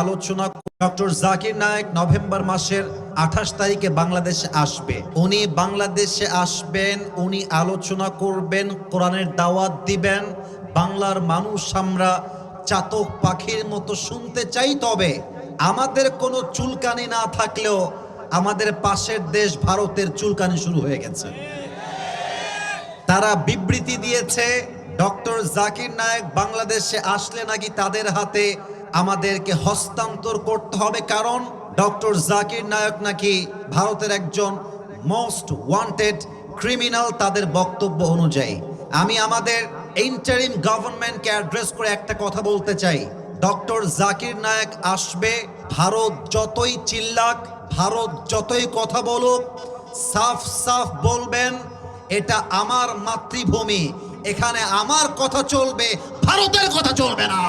আলোচনা doctor Zakir Naik November মাসের 28 তারিখে বাংলাদেশে আসবে। উনি বাংলাদেশে আসবেন, উনি আলোচনা করবেন, কোরআনের দাওয়াত দিবেন। বাংলার মানুষ আমরা চাতক পাখির মতো শুনতে চাই। তবে আমাদের কোনো চুলকানি না থাকলেও আমাদের পাশের দেশ ভারতের চুলকানি শুরু হয়ে গেছে। তারা বিবৃতি দিয়েছে ডক্টর জাকির নায়েক বাংলাদেশে আসলে নাকি তাদের হাতে আমাদেরকে হস্তান্তর করতে হবে, কারণ ডক্টর জাকির নায়েক নাকি ভারতের একজন মোস্ট ওয়ান্টেড ক্রিমিনাল তাদের বক্তব্য অনুযায়ী। আমি আমাদের ইন্টারিম গভর্নমেন্টকে অ্যাড্রেস করে একটা কথা বলতে চাই, ডক্টর জাকির নায়েক আসবে, ভারত যতই চিল্লাক, ভারত যতই কথা বলুক, সাফ সাফ বলবেন এটা আমার মাতৃভূমি, এখানে আমার কথা চলবে, ভারতের কথা চলবে না।